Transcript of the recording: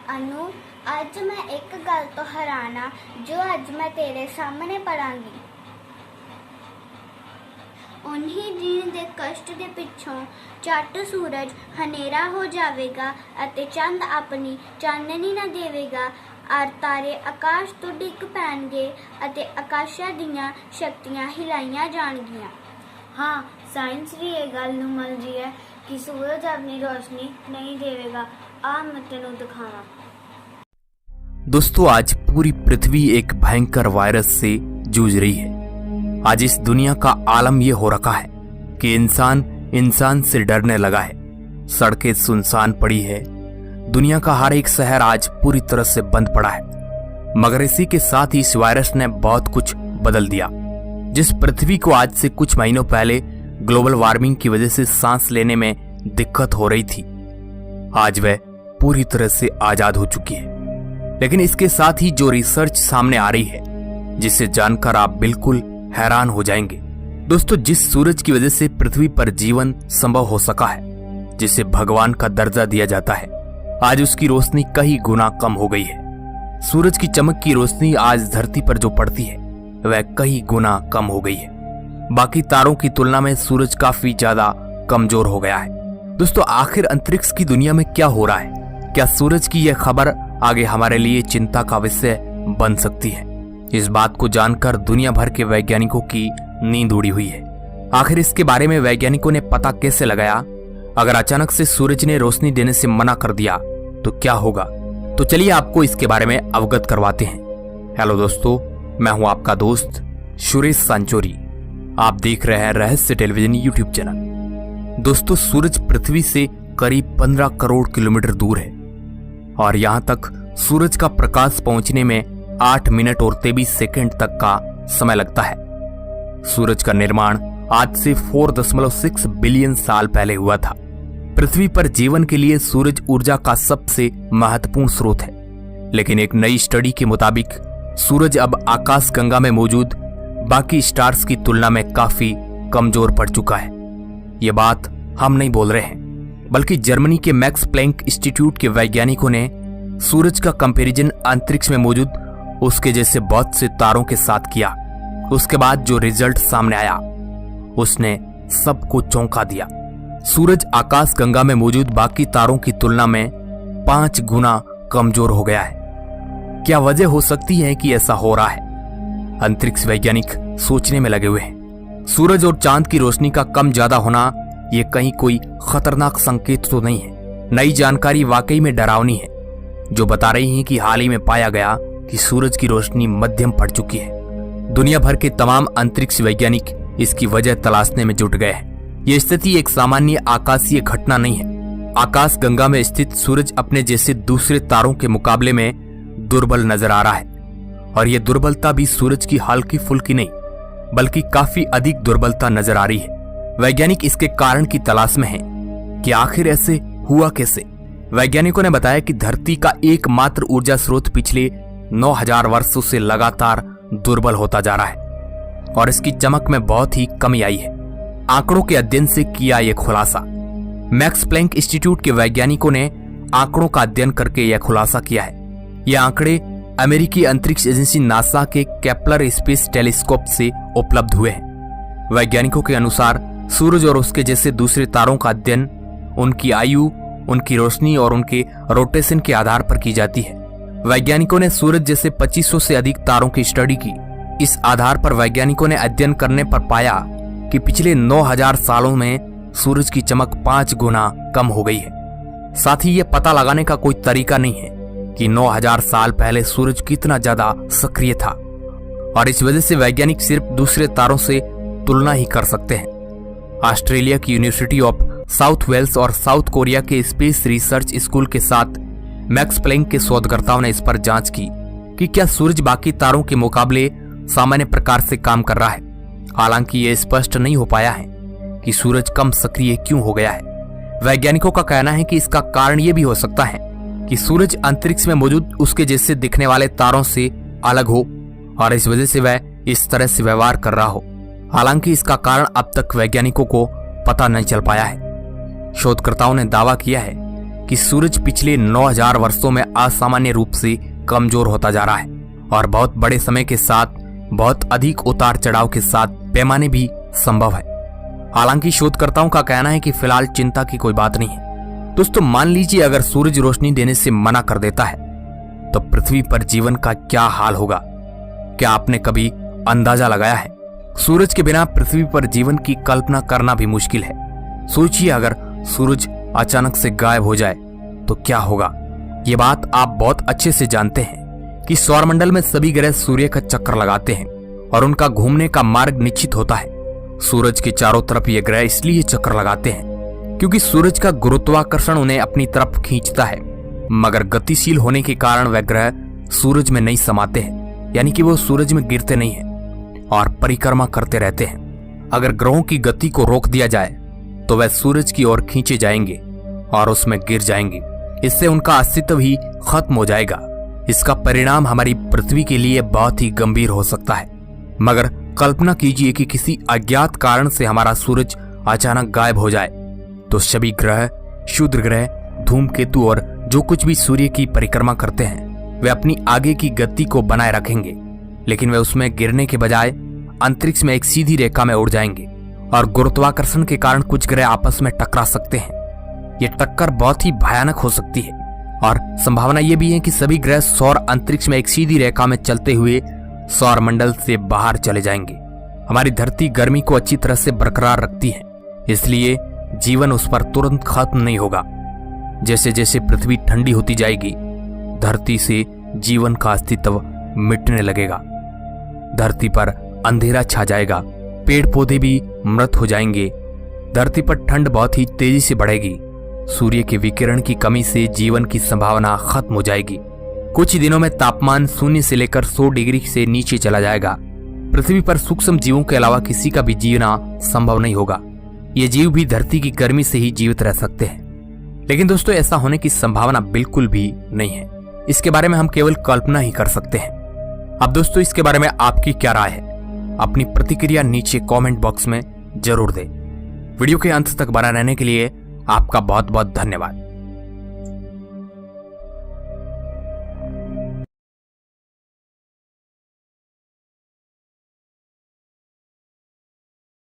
अनु, अज मैं एक गल तो हैराना जो अज मैं तेरे सामने पढ़ांगी। उन्हीं दिन दे कष्ट दे पिछों झट सूरज हनेरा हो जाएगा अते चंद अपनी चाननी न देवेगा और तारे आकाश तो डिग पैणगे अते आकाशा दीयां शक्तियां हिलाईयां जाणगियां। हाँ, साइंस भी ये गल नूं मंनदी है कि सूरज अपनी रोशनी नहीं देवेगा। आ मैं तेनू दिखावां। दोस्तों, आज पूरी पृथ्वी एक भयंकर वायरस से जूझ रही है। आज इस दुनिया का आलम ये हो रखा है कि इंसान से डरने लगा है। सड़कें सुनसान पड़ी है। दुनिया का हर एक शहर आज पूरी तरह से बंद पड़ा है। मगर इसी के साथ ही इस वायरस ने बहुत कुछ बदल दिया। जिस पृथ्वी को आज से कुछ महीनों पहले ग्लोबल वार्मिंग की वजह से सांस लेने में दिक्कत हो रही थी, आज वह पूरी तरह से आजाद हो चुकी है। लेकिन इसके साथ ही जो रिसर्च सामने आ रही है, जिसे जानकर आप बिल्कुल हैरान हो जाएंगे। दोस्तों, जिस सूरज की वजह से पृथ्वी पर जीवन संभव हो सका है, जिसे भगवान का दर्जा दिया जाता है, आज उसकी रोशनी कई गुना कम हो गई है। सूरज की चमक की रोशनी आज धरती पर जो पड़ती है वह कई गुना कम हो गई है। बाकी तारों की तुलना में सूरज काफी ज्यादा कमजोर हो गया है। दोस्तों, आखिर अंतरिक्ष की दुनिया में क्या हो रहा है? क्या सूरज की यह खबर आगे हमारे लिए चिंता का विषय बन सकती है? इस बात को जानकर दुनिया भर के वैज्ञानिकों की नींद उड़ी हुई है। आखिर इसके बारे में वैज्ञानिकों ने पता कैसे लगाया? अगर अचानक से सूरज ने रोशनी देने से मना कर दिया तो क्या होगा? तो चलिए आपको इसके बारे में अवगत करवाते हैं। हेलो दोस्तों, मैं हूं आपका दोस्त सुरेश सांचोरी। आप देख रहे हैं रहस्य टेलीविजन यूट्यूब चैनल। दोस्तों, सूरज पृथ्वी से करीब 15 करोड़ किलोमीटर दूर है और यहां तक सूरज का प्रकाश पहुंचने में 8 मिनट और 23 सेकंड तक का समय लगता है। सूरज का निर्माण आज से 4.6 बिलियन साल पहले हुआ था। पृथ्वी पर जीवन के लिए सूरज ऊर्जा का सबसे महत्वपूर्ण स्रोत है। लेकिन एक नई स्टडी के मुताबिक सूरज अब आकाशगंगा में मौजूद बाकी स्टार्स की तुलना में काफी कमजोर पड़ चुका है। ये बात हम नहीं बोल रहे हैं, बल्कि जर्मनी के मैक्स प्लैंक इंस्टीट्यूट के वैज्ञानिकों ने सूरज का कंपैरिजन अंतरिक्ष में मौजूद उसके जैसे बहुत से तारों के साथ किया। उसके बाद जो रिजल्ट सामने आया उसने सबको चौंका दिया। सूरज आकाशगंगा में मौजूद बाकी तारों की तुलना में 5 गुना कमजोर हो गया है। क्या वजह हो सकती है कि ऐसा हो रहा है? अंतरिक्ष वैज्ञानिक सोचने में लगे हुए हैं। सूरज और चांद की रोशनी का कम ज्यादा होना ये कहीं कोई खतरनाक संकेत तो नहीं है। नई जानकारी वाकई में डरावनी है, जो बता रही है कि हाल ही में पाया गया कि सूरज की रोशनी मध्यम पड़ चुकी है। दुनिया भर के तमाम अंतरिक्ष वैज्ञानिक इसकी वजह तलाशने में जुट गए हैं। ये स्थिति एक सामान्य आकाशीय घटना नहीं है। आकाशगंगा में स्थित सूरज अपने जैसे दूसरे तारों के मुकाबले में दुर्बल नजर आ रहा है, और यह दुर्बलता भी सूरज की हल्की फुल्की नहीं, बल्कि काफी अधिक दुर्बलता नजर आ रही है। वैज्ञानिक इसके कारण की तलाश में हैं कि आखिर ऐसे हुआ कैसे। वैज्ञानिकों ने बताया कि धरती का एकमात्र ऊर्जा स्रोत पिछले 9000 वर्षों से लगातार दुर्बल होता जा रहा है और इसकी चमक में बहुत ही कमी आई है। आंकड़ों के अध्ययन से किया यह खुलासा। मैक्स प्लैंक इंस्टीट्यूट के वैज्ञानिकों ने आंकड़ों का अध्ययन करके यह खुलासा किया है। ये आंकड़े अमेरिकी अंतरिक्ष एजेंसी नासा के केपलर स्पेस टेलीस्कोप से उपलब्ध हुए हैं। वैज्ञानिकों के अनुसार सूरज और उसके जैसे दूसरे तारों का अध्ययन उनकी आयु, उनकी रोशनी और उनके रोटेशन के आधार पर की जाती है। वैज्ञानिकों ने सूरज जैसे 2500 से अधिक तारों की स्टडी की। इस आधार पर वैज्ञानिकों ने अध्ययन करने पर पाया कि पिछले 9000 सालों में सूरज की चमक 5 गुना कम हो गई है। साथ ही यह पता लगाने का कोई तरीका नहीं है कि 9000 साल पहले सूरज कितना ज्यादा सक्रिय था, और इस वजह से वैज्ञानिक सिर्फ दूसरे तारों से तुलना ही कर सकते हैं। ऑस्ट्रेलिया की यूनिवर्सिटी ऑफ साउथ वेल्स और साउथ कोरिया के स्पेस रिसर्च स्कूल के साथ मैक्स प्लैंक के शोधकर्ताओं ने इस पर जांच की कि क्या सूरज बाकी तारों के मुकाबले सामान्य प्रकार से काम कर रहा है। हालांकि यह स्पष्ट नहीं हो पाया है कि सूरज कम सक्रिय क्यों हो गया है। वैज्ञानिकों का कहना है कि इसका कारण यह भी हो सकता है कि सूरज अंतरिक्ष में मौजूद उसके जैसे दिखने वाले तारों से अलग हो और इस वजह से वह इस तरह से व्यवहार कर रहा हो। हालांकि इसका कारण अब तक वैज्ञानिकों को पता नहीं चल पाया है। शोधकर्ताओं ने दावा किया है कि सूरज पिछले 9000 वर्षों में असामान्य रूप से कमजोर होता जा रहा है और बहुत बड़े समय के साथ बहुत अधिक उतार चढ़ाव के साथ पैमाने भी संभव है। हालांकि शोधकर्ताओं का कहना है कि फिलहाल चिंता की कोई बात नहीं है। दोस्तों, मान लीजिए अगर सूरज रोशनी देने से मना कर देता है तो पृथ्वी पर जीवन का क्या हाल होगा? क्या आपने कभी अंदाजा लगाया है? सूरज के बिना पृथ्वी पर जीवन की कल्पना करना भी मुश्किल है। सोचिए, अगर सूरज अचानक से गायब हो जाए तो क्या होगा? ये बात आप बहुत अच्छे से जानते हैं कि सौरमंडल में सभी ग्रह सूर्य का चक्कर लगाते हैं और उनका घूमने का मार्ग निश्चित होता है। सूरज के चारों तरफ ये ग्रह इसलिए चक्कर लगाते हैं क्योंकि सूरज का गुरुत्वाकर्षण उन्हें अपनी तरफ खींचता है, मगर गतिशील होने के कारण वह ग्रह सूरज में नहीं समाते हैं, यानी कि वो सूरज में गिरते नहीं हैं और परिक्रमा करते रहते हैं। अगर ग्रहों की गति को रोक दिया जाए तो वह सूरज की ओर खींचे जाएंगे और उसमें गिर जाएंगे। इससे उनका अस्तित्व ही खत्म हो जाएगा। इसका परिणाम हमारी पृथ्वी के लिए बहुत ही गंभीर हो सकता है। मगर कल्पना कीजिए कि किसी अज्ञात कारण से हमारा सूरज अचानक गायब हो जाए तो सभी ग्रह, क्षुद्र ग्रह, धूमकेतु और जो कुछ भी सूर्य की परिक्रमा करते हैं वे अपनी आगे की गति को बनाए रखेंगे, लेकिन वे उसमें गिरने के बजाय अंतरिक्ष में एक सीधी रेखा में उड़ जाएंगे और गुरुत्वाकर्षण के कारण कुछ ग्रह आपस में टकरा सकते हैं। ये टक्कर बहुत ही भयानक हो सकती है और संभावना यह भी है कि सभी ग्रह सौर अंतरिक्ष में एक सीधी रेखा में चलते हुए सौर मंडल से बाहर चले जाएंगे। हमारी धरती गर्मी को अच्छी तरह से बरकरार रखती है, इसलिए जीवन उस पर तुरंत खत्म नहीं होगा। जैसे जैसे पृथ्वी ठंडी होती जाएगी, धरती से जीवन का अस्तित्व मिटने लगेगा। धरती पर अंधेरा छा जाएगा, पेड़ पौधे भी मृत हो जाएंगे। धरती पर ठंड बहुत ही तेजी से बढ़ेगी। सूर्य के विकिरण की कमी से जीवन की संभावना खत्म हो जाएगी। कुछ ही दिनों में तापमान 0 से लेकर 100 डिग्री से नीचे चला जाएगा। पृथ्वी पर सूक्ष्म जीवों के अलावा किसी का भी जीना संभव नहीं होगा। ये जीव भी धरती की गर्मी से ही जीवित रह सकते हैं, लेकिन दोस्तों ऐसा होने की संभावना बिल्कुल भी नहीं है। इसके बारे में हम केवल कल्पना ही कर सकते हैं। अब दोस्तों, इसके बारे में आपकी क्या राय है? अपनी प्रतिक्रिया नीचे कमेंट बॉक्स में जरूर दें। वीडियो के अंत तक बना रहने के लिए आपका बहुत बहुत धन्यवाद।